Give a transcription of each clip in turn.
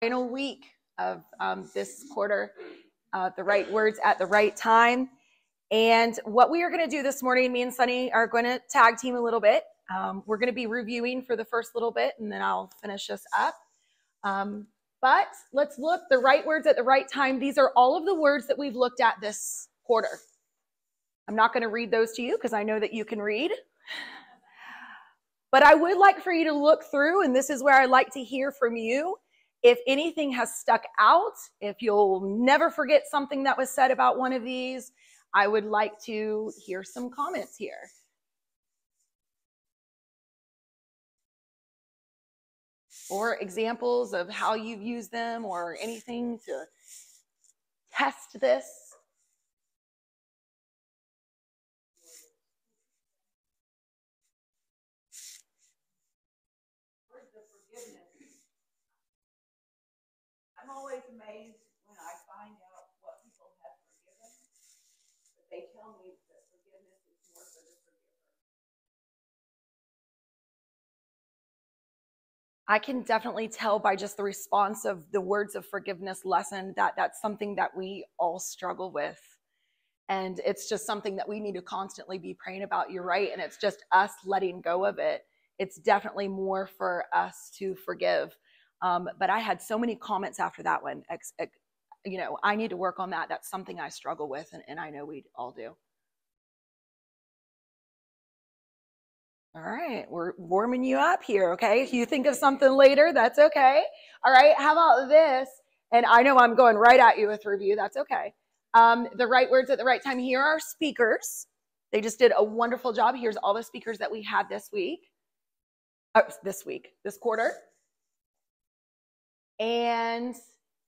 Final week of this quarter, the right words at the right time. And what we are going to do this morning, me and Sunny are going to tag team a little bit. We're going to be reviewing for the first little bit, and then I'll finish us up. But let's look the right words at the right time. These are all of the words that we've looked at this quarter. I'm not going to read those to you because I know that you can read. But I would like for you to look through, and this is where I like to hear from you. If anything has stuck out, if you'll never forget something that was said about one of these, I would like to hear some comments here. Or examples of how you've used them or anything to test this. Words of forgiveness. I'm always amazed when I find out what people have forgiven, but they tell me that forgiveness is more for the forgiver. I can definitely tell by just the response of the words of forgiveness lesson that that's something that we all struggle with. And it's just something that we need to constantly be praying about. You're right. And it's just us letting go of it. It's definitely more for us to forgive. But I had so many comments after that one. I need to work on that. That's something I struggle with. And I know we all do. All right. We're warming you up here. Okay. If you think of something later, that's okay. All right. How about this? And I know I'm going right at you with review. That's okay. The right words at the right time. Here are speakers. They just did a wonderful job. Here's all the speakers that we had this quarter. And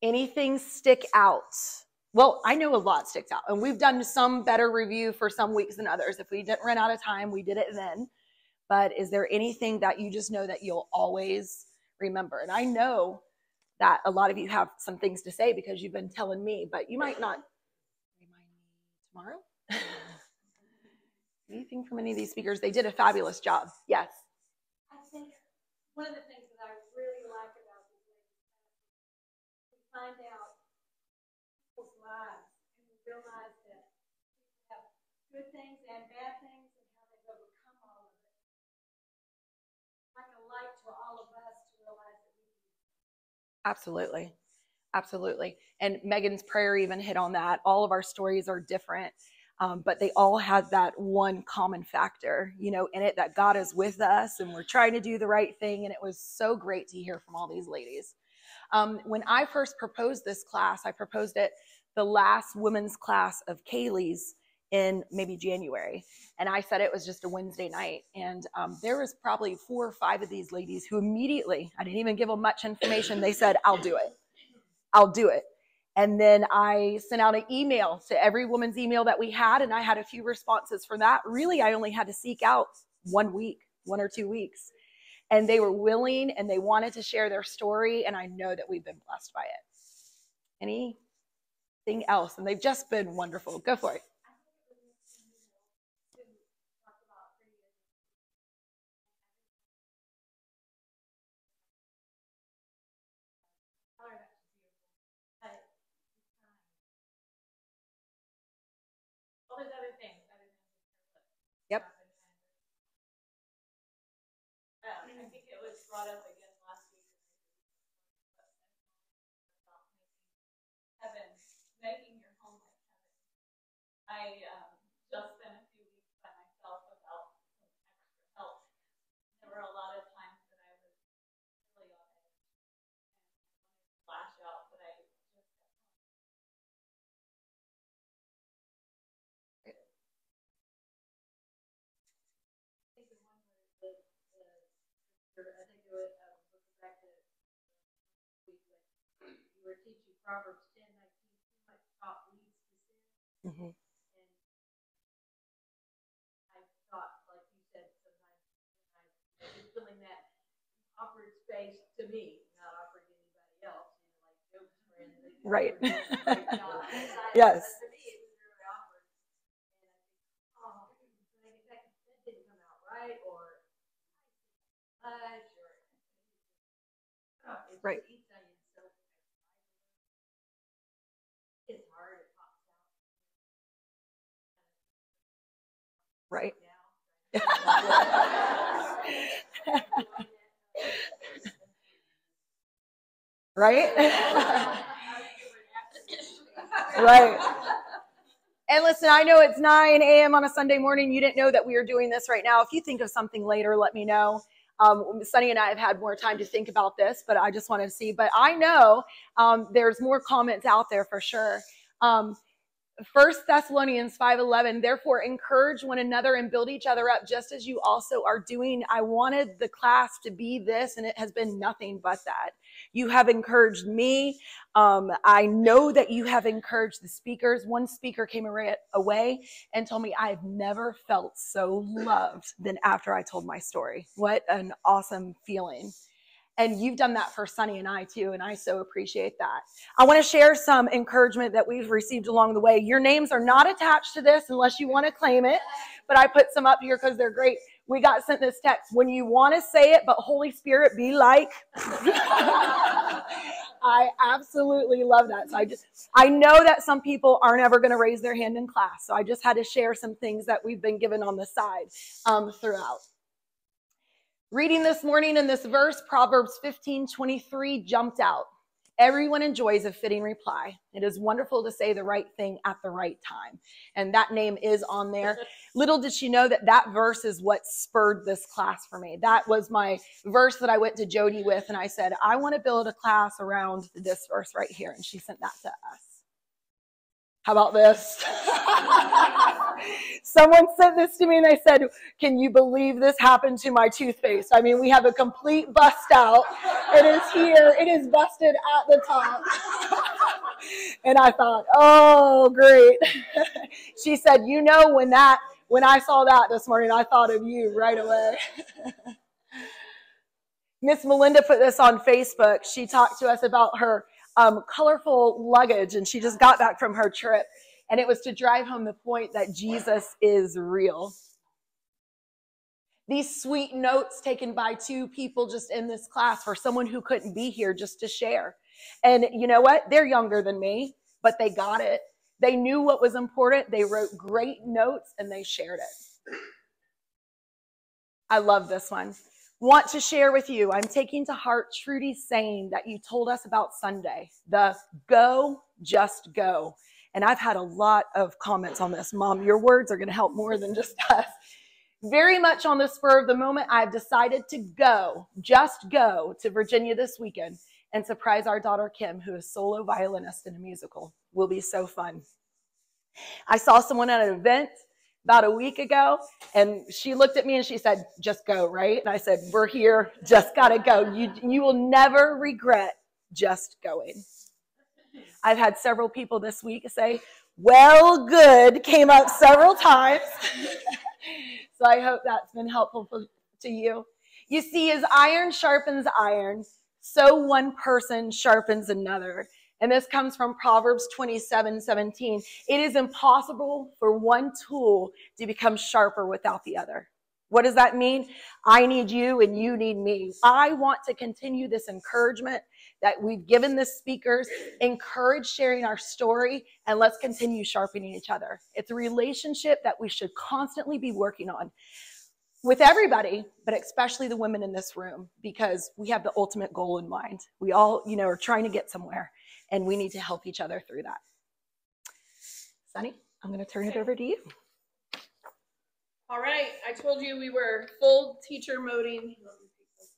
anything stick out? Well, I know a lot sticks out. And we've done some better review for some weeks than others. If we didn't run out of time, we did it then. But is there anything that you just know that you'll always remember? And I know that a lot of you have some things to say because you've been telling me, but you might not remind me tomorrow. Anything from any of these speakers? They did a fabulous job. Yes. I think one of the things that I really like about this is we find out people's lives and we realize that people have good things and bad things and how they've overcome all of it. Like a light to all of us to realize that we do. Absolutely. Absolutely. And Megan's prayer even hit on that. All of our stories are different, but they all had that one common factor, in it, that God is with us and we're trying to do the right thing. And it was so great to hear from all these ladies. When I first proposed this class, I proposed it the last women's class of Kaylee's in maybe January. And I said it was just a Wednesday night. And there was probably 4 or 5 of these ladies who immediately, I didn't even give them much information. They said, I'll do it. I'll do it. And then I sent out an email to every woman's email that we had, and I had a few responses for that. Really, I only had to seek out 1 week, 1 or 2 weeks. And they were willing and they wanted to share their story, and I know that we've been blessed by it. Anything else? And they've just been wonderful. Go for it. All those other things. Yep. I think it was brought up again last week. Heaven, making your home like heaven. I just spent a few weeks by myself without some extra help. There were a lot of times that I was really on edge and I wanted to lash out, but I just kept on. I think the one where I think it was back to week when you were teaching Proverbs 10:19, too much talk leads to sin. Mm-hmm. And I thought, like you said, sometimes I'm feeling that awkward space to me, not awkward to anybody else. Like Job's friend. Right. Yes. But to me, it was really awkward. And I think, that didn't come out right, or much, or it's right. each onion. So right? Right? Right. And listen, I know it's 9 a.m. on a Sunday morning. You didn't know that we were doing this right now. If you think of something later, let me know. Sunny and I have had more time to think about this, but I just wanted to see. But I know there's more comments out there for sure. 1 Thessalonians 5:11, therefore encourage one another and build each other up just as you also are doing. I wanted the class to be this, and it has been nothing but that. You have encouraged me. I know that you have encouraged the speakers. One speaker came away and told me, I've never felt so loved than after I told my story. What an awesome feeling. And you've done that for Sunny and I too, and I so appreciate that. I want to share some encouragement that we've received along the way. Your names are not attached to this unless you want to claim it, but I put some up here because they're great. We got sent this text. When you want to say it, but Holy Spirit be like. I absolutely love that. So I know that some people aren't ever going to raise their hand in class. So I just had to share some things that we've been given on the side throughout. Reading this morning in this verse, Proverbs 15:23 jumped out. Everyone enjoys a fitting reply. It is wonderful to say the right thing at the right time. And that name is on there. Little did she know that that verse is what spurred this class for me. That was my verse that I went to Jody with, and I said, I want to build a class around this verse right here. And she sent that to us. How about this? Someone sent this to me and they said, can you believe this happened to my toothpaste? I mean, we have a complete bust out. It is here. It is busted at the top. And I thought, oh, great. She said, you know, when I saw that this morning, I thought of you right away. Miss Melinda put this on Facebook. She talked to us about her colorful luggage, and she just got back from her trip, and it was to drive home the point that Jesus is real. These sweet notes taken by two people just in this class for someone who couldn't be here just to share. And you know what? They're younger than me, but they got it. They knew what was important. They wrote great notes and they shared it. I love this one. Want to share with you, I'm taking to heart Trudy's saying that you told us about Sunday, the go, just go. And I've had a lot of comments on this. Mom, your words are going to help more than just us. Very much on the spur of the moment, I've decided to go, just go to Virginia this weekend and surprise our daughter Kim, who is solo violinist in a musical. Will be so fun. I saw someone at an event about a week ago, and she looked at me and she said, just go, right? And I said, we're here, just gotta go. You will never regret just going. I've had several people this week say, well, good, came up several times. So I hope that's been helpful to you. You see, as iron sharpens iron, so one person sharpens another. And this comes from Proverbs 27:17. It is impossible for one tool to become sharper without the other. What does that mean? I need you and you need me. I want to continue this encouragement that we've given the speakers. Encourage sharing our story, and let's continue sharpening each other. It's a relationship that we should constantly be working on with everybody, but especially the women in this room, because we have the ultimate goal in mind. We all, are trying to get somewhere. And we need to help each other through that. Sunny, I'm going to turn it over to you. All right. I told you we were full teacher moding.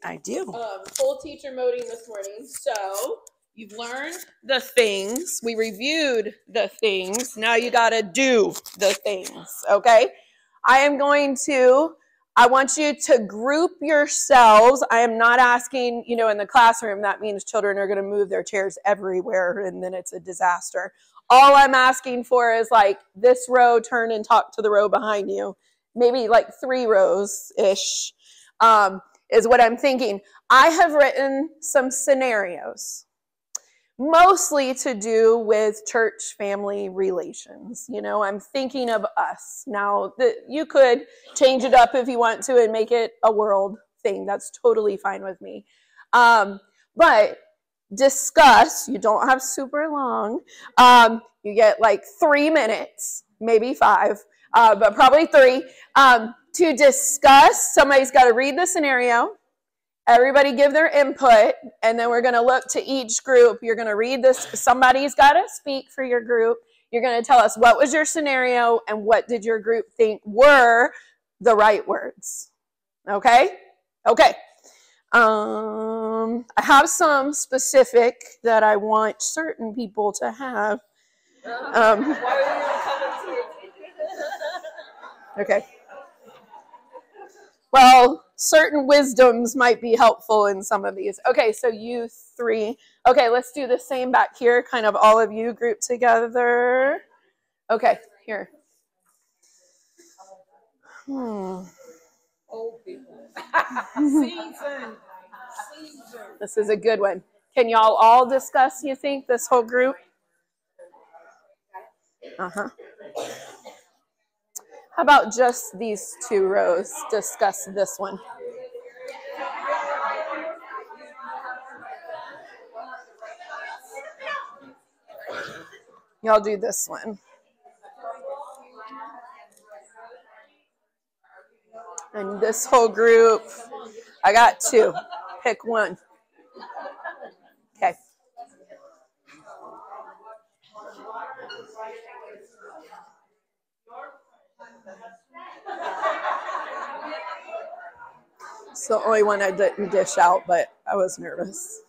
I do. Full teacher moding this morning. So you've learned the things. We reviewed the things. Now you got to do the things. Okay. I want you to group yourselves. I am not asking, in the classroom, that means children are going to move their chairs everywhere and then it's a disaster. All I'm asking for is like this row, turn and talk to the row behind you. Maybe like 3 rows-ish is what I'm thinking. I have written some scenarios, mostly to do with church family relations. I'm thinking of us. Now, you could change it up if you want to and make it a world thing. That's totally fine with me. But discuss. You don't have super long. You get like 3 minutes, maybe 5. but probably 3, to discuss. Somebody's got to read the scenario. Everybody give their input, and then we're going to look to each group. You're going to read this. Somebody's got to speak for your group. You're going to tell us what was your scenario and what did your group think were the right words. Okay? Okay. I have some specific that I want certain people to have. Okay. Well, certain wisdoms might be helpful in some of these. Okay, so you 3. Okay, let's do the same back here. Kind of all of you grouped together. Okay, here. Old people. Season. This is a good one. Can y'all all discuss, you think, this whole group? Uh-huh. How about just these 2 rows? Discuss this one. Y'all do this one. And this whole group, I got 2. Pick one. Okay. It's the only one I didn't dish out, but I was nervous.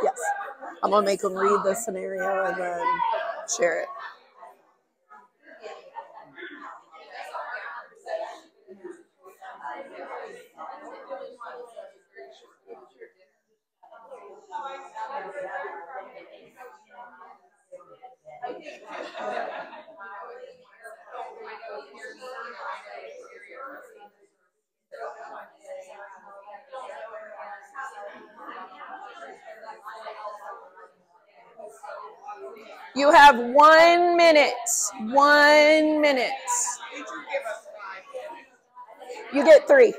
Yes. I'm going to make them read the scenario and then share it. You have 1 minute. 1 minute. You get 3.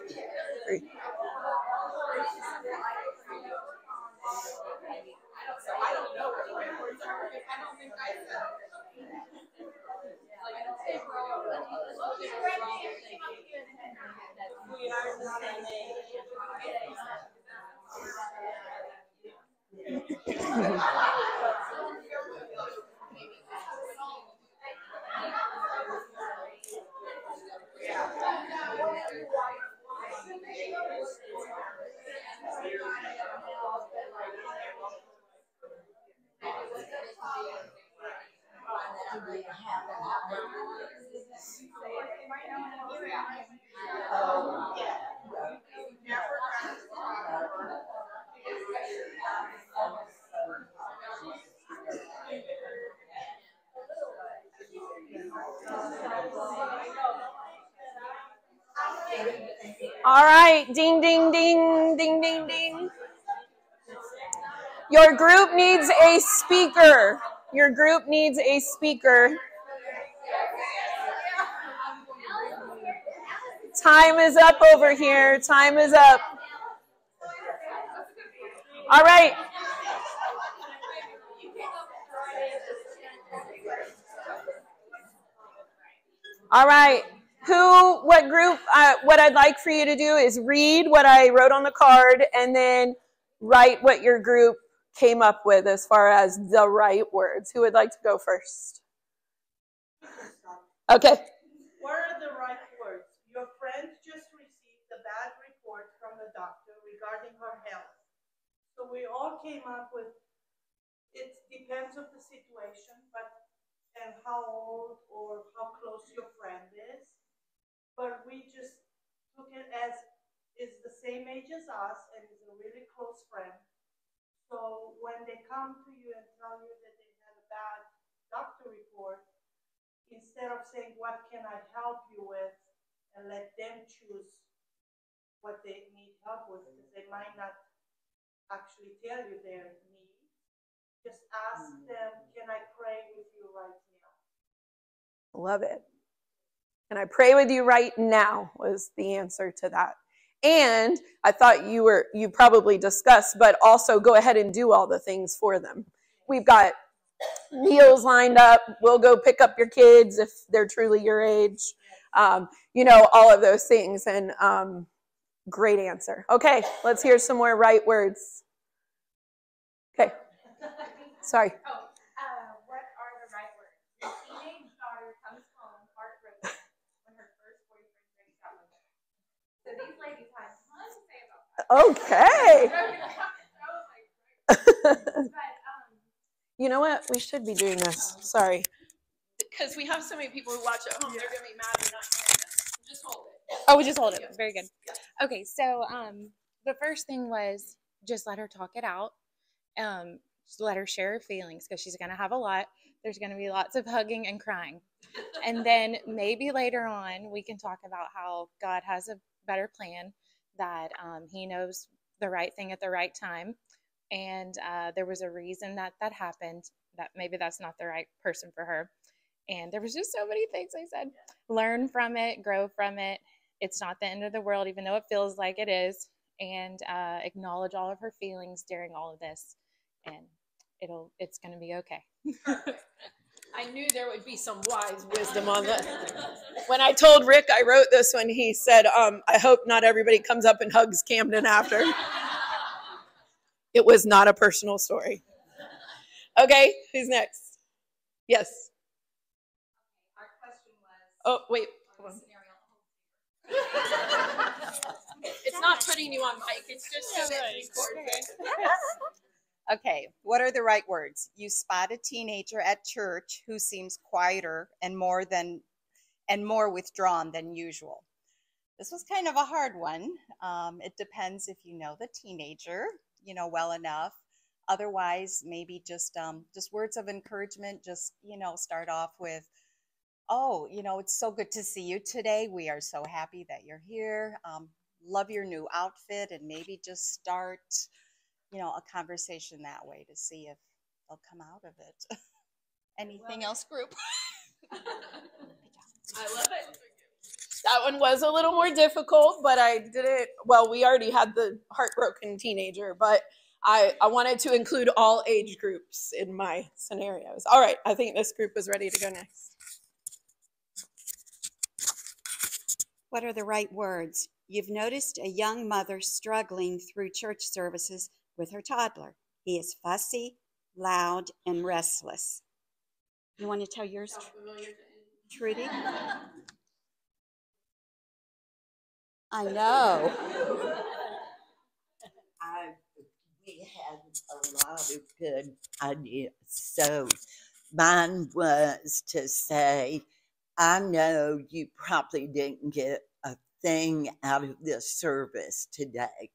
All right, ding, ding, ding, ding, ding, ding. Your group needs a speaker. Your group needs a speaker. Time is up over here. Time is up. All right. All right. What group, what I'd like for you to do is read what I wrote on the card and then write what your group came up with as far as the right words. Who would like to go first? Okay. What are the right words? Your friend just received a bad report from the doctor regarding her health. So we all came up with, it depends on the situation, and how old or how close your friend is. But we just took it as is the same age as us and is a really close friend. So when they come to you and tell you that they had a bad doctor report, instead of saying, what can I help you with, and let them choose what they need help with, because they might not actually tell you their needs, just ask them, can I pray with you right now? Love it. And I pray with you right now was the answer to that. And I thought you probably discussed, but also go ahead and do all the things for them. We've got meals lined up. We'll go pick up your kids if they're truly your age. All of those things. And great answer. Okay, let's hear some more right words. Okay. Sorry. What are the right words? Your teenage daughter comes home heartbroken when her first boyfriend breaks up with her. So these ladies had tons to say about that. Okay. You know what? We should be doing this. Sorry. Because we have so many people who watch at home, they're going to be mad we're not hearing this. Just hold it. Oh, we just hold it. Very good. Okay, so the first thing was just let her talk it out. Just let her share her feelings because she's going to have a lot. There's going to be lots of hugging and crying. And then maybe later on we can talk about how God has a better plan, that he knows the right thing at the right time. And there was a reason that happened, that maybe that's not the right person for her. And there was just so many things I said. Learn from it, grow from it. It's not the end of the world, even though it feels like it is. And acknowledge all of her feelings during all of this. And it's going to be okay. I knew there would be some wise wisdom on that. When I told Rick I wrote this one, he said, I hope not everybody comes up and hugs Camden after. It was not a personal story. Okay, who's next? Yes. Our question was... Oh, wait. Hold on. It's not putting you on mic. It's just so that it records it. Okay, what are the right words? You spot a teenager at church who seems quieter and more withdrawn than usual. This was kind of a hard one. It depends if you know the teenager, well enough. Otherwise, maybe just words of encouragement. Just, start off with, oh, it's so good to see you today. We are so happy that you're here. Love your new outfit, and maybe just start, a conversation that way to see if they'll come out of it. Anything else, group? I love it. That one was a little more difficult, but I did it. Well, we already had the heartbroken teenager, but I wanted to include all age groups in my scenarios. All right, I think this group is ready to go next. What are the right words? You've noticed a young mother struggling through church services with her toddler. He is fussy, loud, and restless. You want to tell yours, Trudy? I know. We had a lot of good ideas. So mine was to say, I know you probably didn't get a thing out of this service today.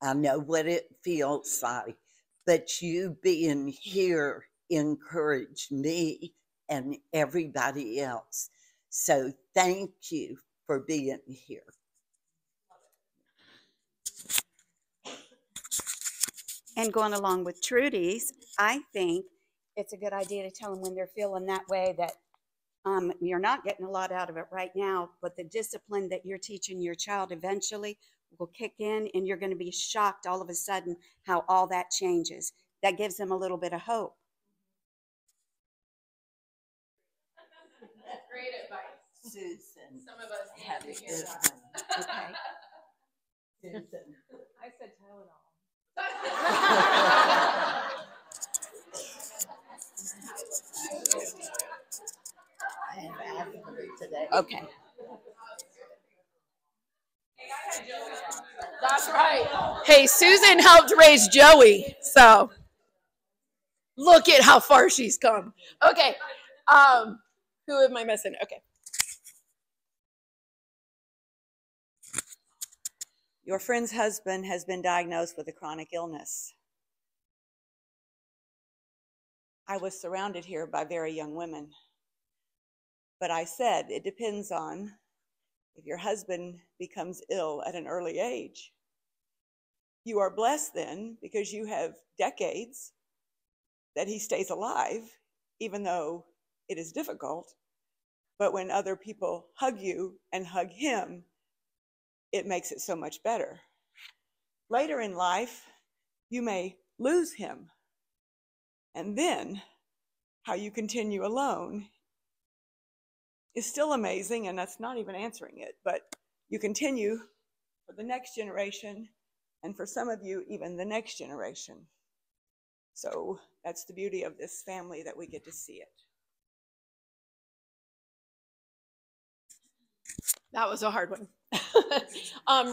I know what it feels like, but you being here encouraged me and everybody else. So thank you for being here. And going along with Trudy's, I think it's a good idea to tell them when they're feeling that way that you're not getting a lot out of it right now, but the discipline that you're teaching your child eventually will kick in, and you're going to be shocked all of a sudden how all that changes. That gives them a little bit of hope. That's great advice. Susan. Some of us Have need a to hear good that. one. Okay. Susan. I said Tylenol. I have aspirin today. Okay. That's right. Hey, Susan helped raise Joey, so look at how far she's come. Okay. Who am I missing? Okay. Your friend's husband has been diagnosed with a chronic illness. I was surrounded here by very young women. But I said, it depends on if your husband becomes ill at an early age. You are blessed then because you have decades that he stays alive, even though it is difficult. But when other people hug you and hug him, it makes it so much better. Later in life, you may lose him. And then how you continue alone is still amazing, and that's not even answering it, but you continue for the next generation, and for some of you, even the next generation. So that's the beauty of this family, that we get to see it. That was a hard one.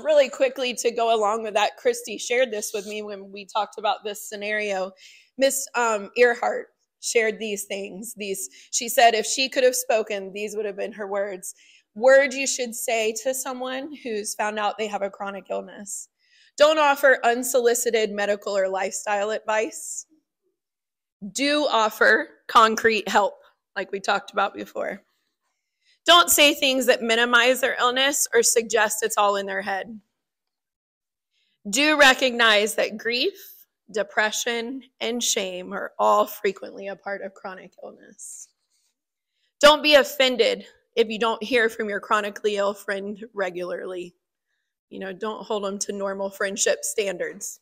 Really quickly, to go along with that, Christy shared this with me when we talked about this scenario. Miss Earhart shared these things. She said if she could have spoken, these would have been her words. Words you should say to someone who's found out they have a chronic illness. Don't offer unsolicited medical or lifestyle advice. Do offer concrete help, like we talked about before. Don't say things that minimize their illness or suggest it's all in their head. Do recognize that grief, depression, and shame are all frequently a part of chronic illness. Don't be offended if you don't hear from your chronically ill friend regularly. Don't hold them to normal friendship standards.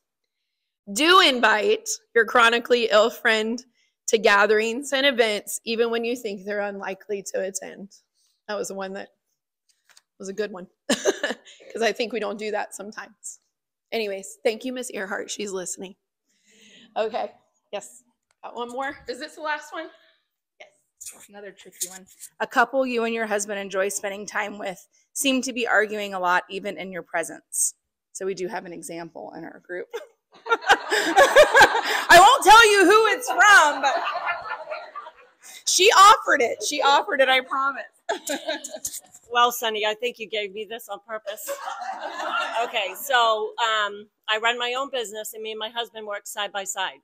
Do invite your chronically ill friend to gatherings and events, even when you think they're unlikely to attend. That was the one that was a good one, because I think we don't do that sometimes. Anyways, thank you, Miss Earhart. She's listening. Okay. Yes. Got one more. Is this the last one? Yes. Another tricky one. A couple you and your husband enjoy spending time with seem to be arguing a lot, even in your presence. So we do have an example in our group. I won't tell you who it's from, but she offered it. I promise. Well, Sunny, I think you gave me this on purpose. Okay, so I run my own business, and me and my husband work side by side.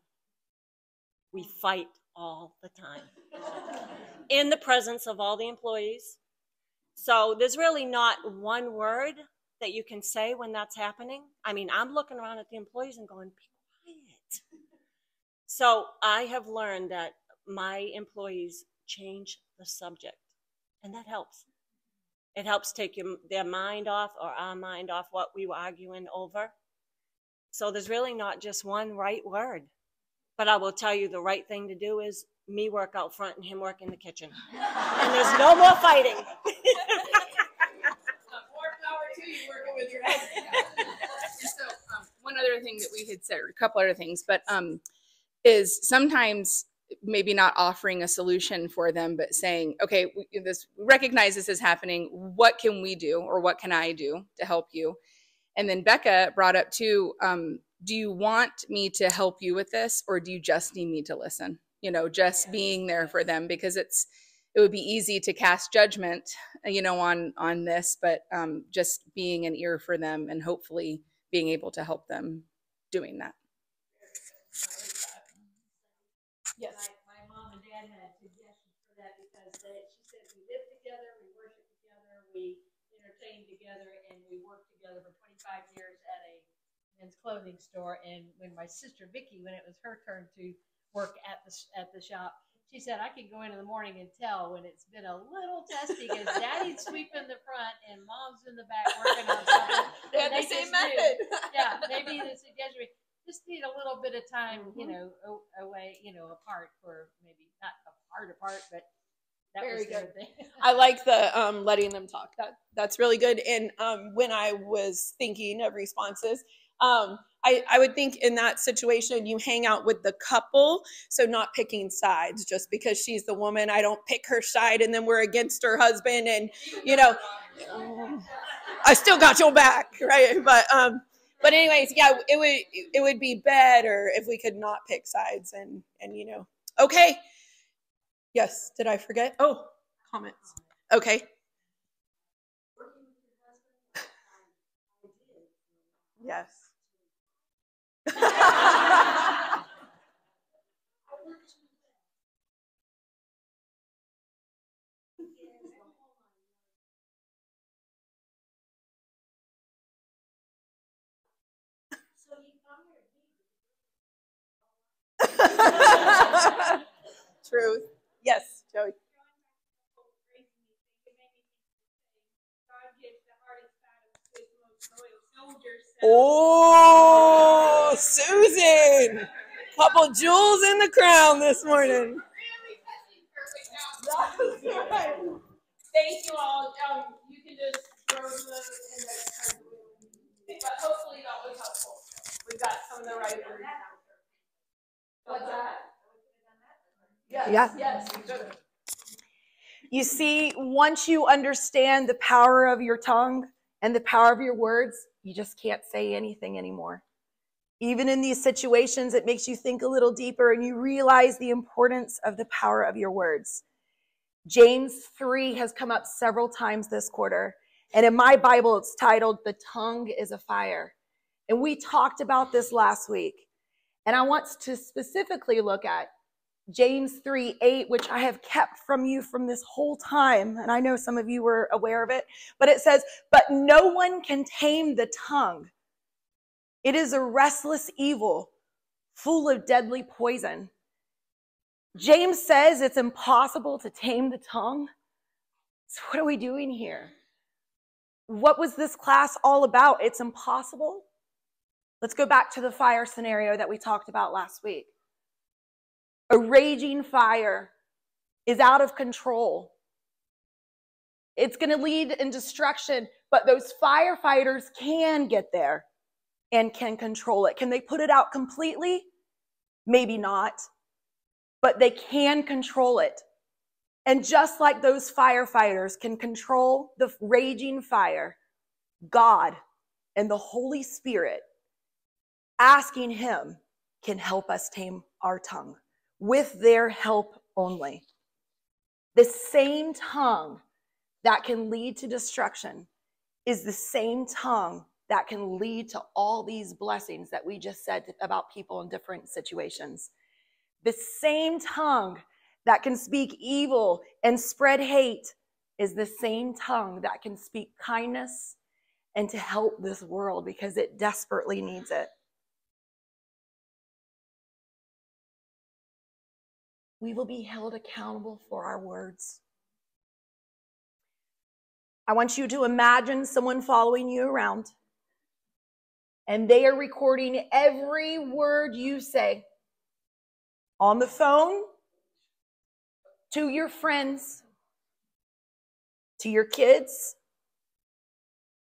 We fight all the time in the presence of all the employees. So there's really not one word that you can say when that's happening. I mean, I'm looking around at the employees and going, be quiet. So I have learned that my employees change the subject. And that helps. It helps take their mind off, or our mind off, what we were arguing over. So there's really not just one right word. But I will tell you, the right thing to do is me work out front and him work in the kitchen. And there's no more fighting. More power to you working with your husband. And so one other thing that we had said, or a couple other things, but is sometimes maybe not offering a solution for them, but saying, okay, we recognize this is happening. What can we do, or what can I do to help you? And then Becca brought up too, do you want me to help you with this, or do you just need me to listen? Just being there for them, because it would be easy to cast judgment, on this, but just being an ear for them and hopefully being able to help them doing that. Yes. My mom and dad had suggestions for that, because she said we live together, we worship together, we entertain together, and we worked together for 25 years at a men's clothing store. And when my sister Vicky, when it was her turn to work at the shop, she said, I can go in the morning and tell when it's been a little testy, because Daddy's sweeping the front and Mom's in the back working on something. They had the same method. Yeah, maybe the suggestion, just need a little bit of time, away, apart, for maybe not apart, but that Very was good. the thing. I like the letting them talk. That's really good. And when I was thinking of responses, I would think in that situation, you hang out with the couple, so not picking sides. Just because she's the woman, I don't pick her side, and then we're against her husband, and I still got your back, right? But anyways, yeah, it would be better if we could not pick sides, and okay. Yes, did I forget? Oh, comments. Okay. Yes. Truth. Yes, Joey. Oh, Susan. Couple jewels in the crown this morning. Thank you all. You can just throw those in the but hopefully that was helpful. We got some of the right words. What's that? Yes. Yeah. Yes. You see, once you understand the power of your tongue and the power of your words, you just can't say anything anymore. Even in these situations, it makes you think a little deeper and you realize the importance of the power of your words. James 3 has come up several times this quarter. And in my Bible, it's titled, "The Tongue is a Fire." And we talked about this last week. And I want to specifically look at James 3:8, which I have kept from you from this whole time. And I know some of you were aware of it. But it says, "But no one can tame the tongue. It is a restless evil, full of deadly poison." James says it's impossible to tame the tongue. So what are we doing here? What was this class all about? It's impossible. Let's go back to the fire scenario that we talked about last week. A raging fire is out of control. It's going to lead in destruction, but those firefighters can get there and can control it. Can they put it out completely? Maybe not, but they can control it. And just like those firefighters can control the raging fire, God and the Holy Spirit, asking Him, can help us tame our tongue with their help only. The same tongue that can lead to destruction is the same tongue that can lead to all these blessings that we just said about people in different situations. The same tongue that can speak evil and spread hate is the same tongue that can speak kindness and to help this world because it desperately needs it. We will be held accountable for our words. I want you to imagine someone following you around and they are recording every word you say on the phone, to your friends, to your kids,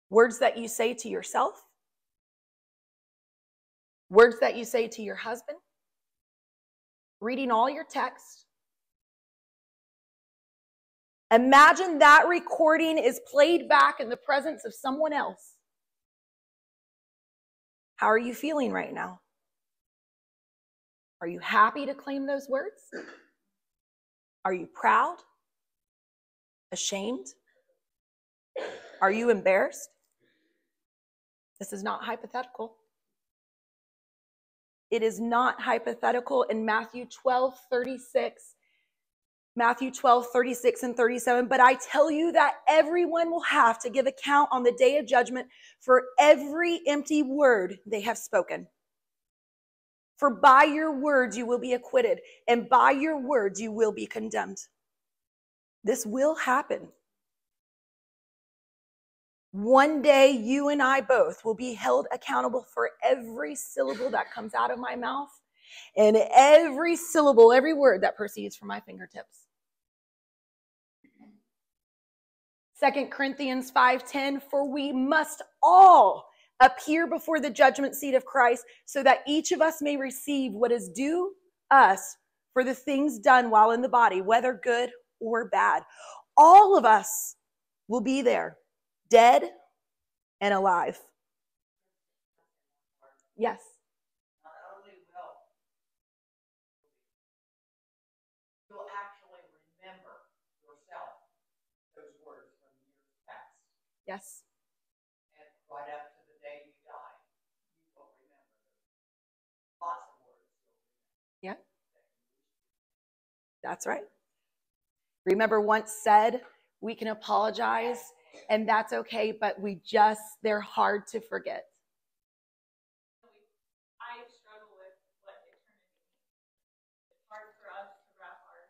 words that you say to yourself, words that you say to your husband, reading all your texts. Imagine that recording is played back in the presence of someone else. How are you feeling right now? Are you happy to claim those words? Are you proud? Ashamed? Are you embarrassed? This is not hypothetical. It is not hypothetical. In Matthew 12:36 and 37, "But I tell you that everyone will have to give account on the day of judgment for every empty word they have spoken. For by your words you will be acquitted, and by your words you will be condemned." This will happen. One day you and I both will be held accountable for every syllable that comes out of my mouth and every syllable, every word that proceeds from my fingertips. 2 Corinthians 5:10, "For we must all appear before the judgment seat of Christ, so that each of us may receive what is due us for the things done while in the body, whether good or bad." All of us will be there, dead and alive. Yes. Not only you'll actually remember yourself those words from years past. Yes. And right up to the day you die, you will remember those. Lots of words you'll remember. Yeah. That's right. Remember once said, we can apologize and that's okay, but they're hard to forget. I struggle with what eternity means. It's hard for us to wrap our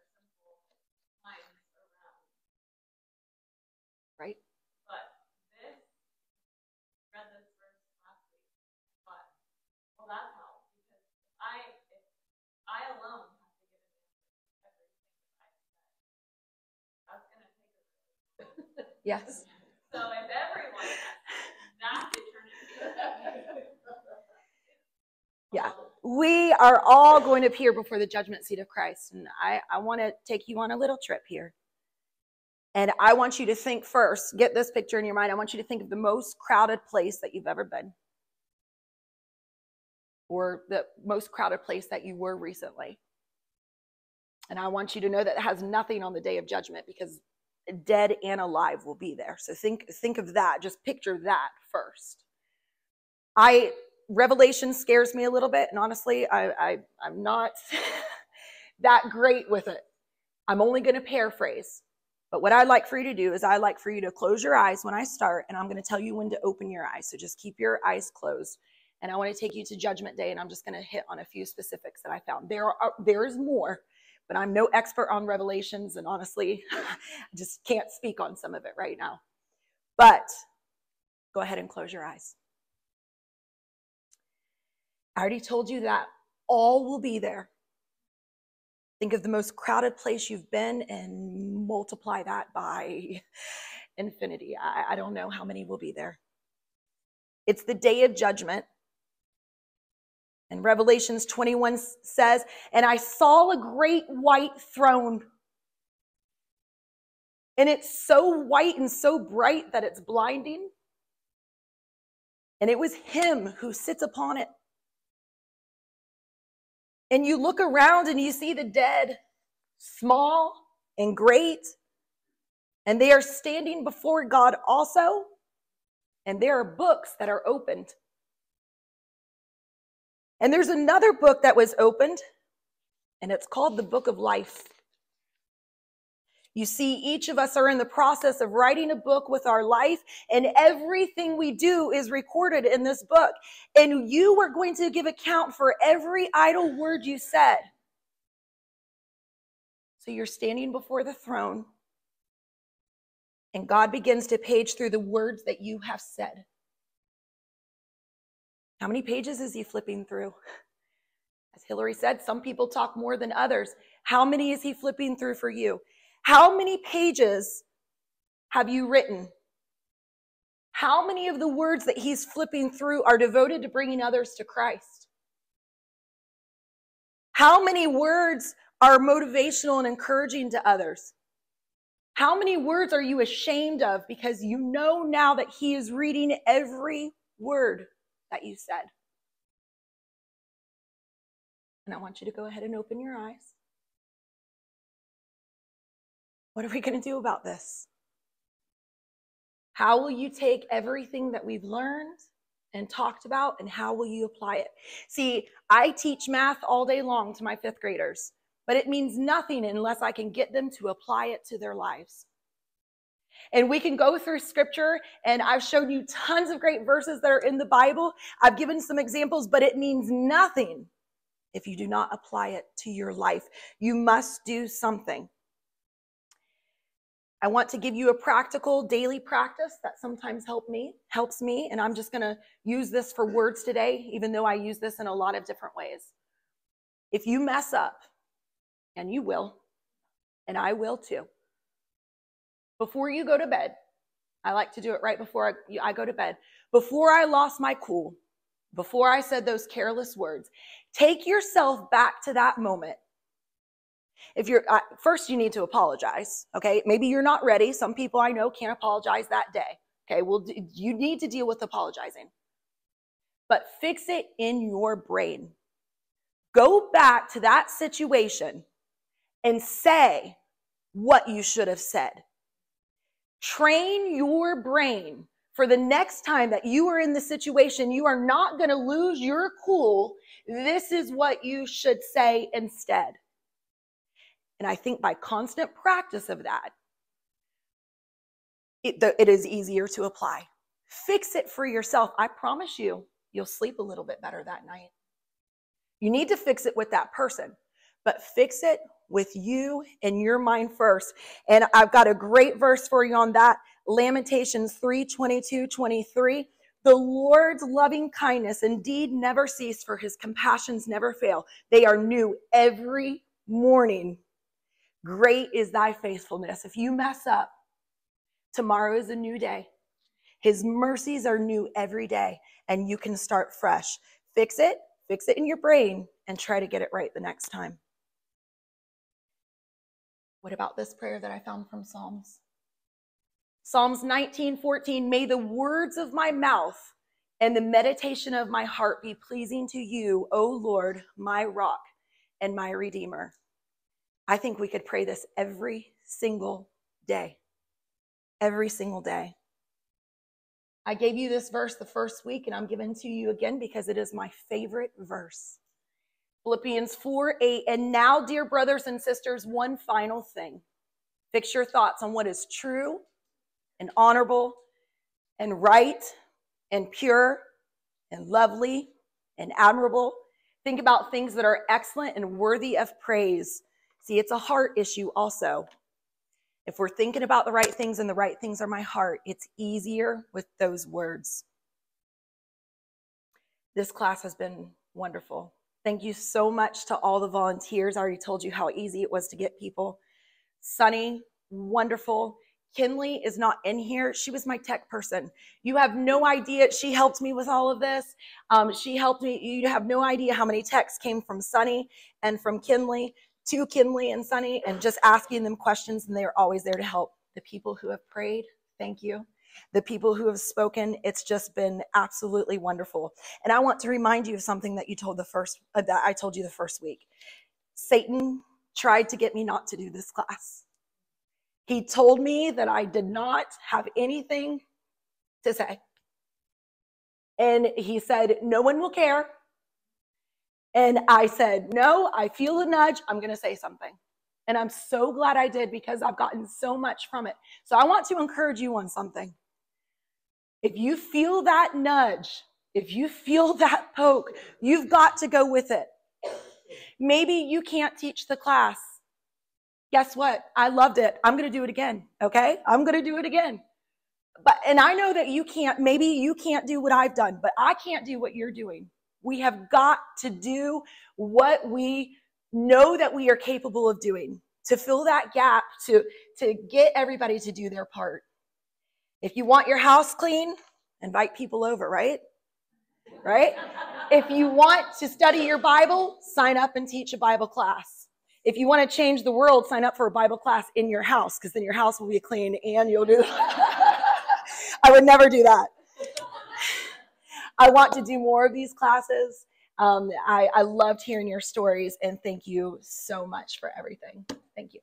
Yes. So if everyone that could turn into Yeah. We are all going to appear before the judgment seat of Christ. And I want to take you on a little trip here. And I want you to think first, get this picture in your mind. I want you to think of the most crowded place that you've ever been. Or the most crowded place that you were recently. And I want you to know that it has nothing on the day of judgment, because dead and alive will be there. So think of that. Just picture that first. Revelation scares me a little bit, and honestly, I'm not that great with it. I'm only going to paraphrase. But what I'd like for you to do is I'd like for you to close your eyes when I start, and I'm going to tell you when to open your eyes. So just keep your eyes closed. And I want to take you to Judgment Day, and I'm just going to hit on a few specifics that I found. There is more, but I'm no expert on Revelations, and honestly, I just can't speak on some of it right now. But go ahead and close your eyes. I already told you that all will be there. Think of the most crowded place you've been and multiply that by infinity. I don't know how many will be there. It's the day of judgment. And Revelations 21 says, and I saw a great white throne. And it's so white and so bright that it's blinding. And it was him who sits upon it. And you look around and you see the dead, small and great, and they are standing before God also, and there are books that are opened. And there's another book that was opened, and it's called the Book of Life. You see, each of us are in the process of writing a book with our life, and everything we do is recorded in this book. And you are going to give account for every idle word you said. So you're standing before the throne, and God begins to page through the words that you have said. How many pages is he flipping through? As Hillary said, some people talk more than others. How many is he flipping through for you? How many pages have you written? How many of the words that he's flipping through are devoted to bringing others to Christ? How many words are motivational and encouraging to others? How many words are you ashamed of because you know now that he is reading every word that you said? And I want you to go ahead and open your eyes. What are we going to do about this? How will you take everything that we've learned and talked about, and how will you apply it? See, I teach math all day long to my 5th graders, but it means nothing unless I can get them to apply it to their lives. And we can go through scripture, and I've shown you tons of great verses that are in the Bible. I've given some examples, but it means nothing if you do not apply it to your life. You must do something. I want to give you a practical daily practice that sometimes helps me, and I'm just going to use this for words today, even though I use this in a lot of different ways. If you mess up, and you will, and I will too, before you go to bed, I like to do it right before I go to bed, before I lost my cool, before I said those careless words, take yourself back to that moment. If you're first, you need to apologize. Okay, maybe you're not ready. Some people I know can't apologize that day. Okay, well, you need to deal with apologizing, but fix it in your brain. Go back to that situation and say what you should have said. Train your brain for the next time that you are in the situation. You are not going to lose your cool. This is what you should say instead. And I think by constant practice of that, it is easier to apply. Fix it for yourself. I promise you, you'll sleep a little bit better that night. You need to fix it with that person, but fix it with you in your mind first. And I've got a great verse for you on that. Lamentations 3:22-23. The Lord's loving kindness indeed never cease, for his compassions never fail. They are new every morning. Great is thy faithfulness. If you mess up, Tomorrow is a new day. His mercies are new every day, and you can start fresh. Fix it in your brain, and try to get it right the next time. What about this prayer that I found from Psalms? Psalms 19:14, may the words of my mouth and the meditation of my heart be pleasing to you, O Lord, my rock and my redeemer. I think we could pray this every single day. Every single day. I gave you this verse the first week, and I'm giving it to you again because it is my favorite verse. Philippians 4:8, and now, dear brothers and sisters, one final thing. Fix your thoughts on what is true and honorable and right and pure and lovely and admirable. Think about things that are excellent and worthy of praise. See, it's a heart issue also. If we're thinking about the right things and the right things are my heart, it's easier with those words. This class has been wonderful. Thank you so much to all the volunteers. I already told you how easy it was to get people. Sunny, wonderful. Kinley is not in here. She was my tech person. You have no idea. She helped me with all of this. She helped me. You have no idea how many texts came from Sunny and from Kinley to Kinley and Sunny, and just asking them questions, and they are always there to help. The people who have prayed, thank you. The people who have spoken, it's just been absolutely wonderful. And I want to remind you of something that that I told you the first week. Satan tried to get me not to do this class. He told me that I did not have anything to say. And he said, no one will care. And I said, no, I feel a nudge. I'm going to say something. And I'm so glad I did, because I've gotten so much from it. So I want to encourage you on something. If you feel that nudge, if you feel that poke, you've got to go with it. Maybe you can't teach the class. Guess what? I loved it. I'm going to do it again. Okay? I'm going to do it again. And I know that maybe you can't do what I've done, but I can't do what you're doing. We have got to do what we know that we are capable of doing, to fill that gap, to get everybody to do their part. If you want your house clean, invite people over, right? Right? If you want to study your Bible, sign up and teach a Bible class. If you want to change the world, sign up for a Bible class in your house, because then your house will be clean and you'll do that. I would never do that. I want to do more of these classes. I loved hearing your stories, and thank you so much for everything. Thank you.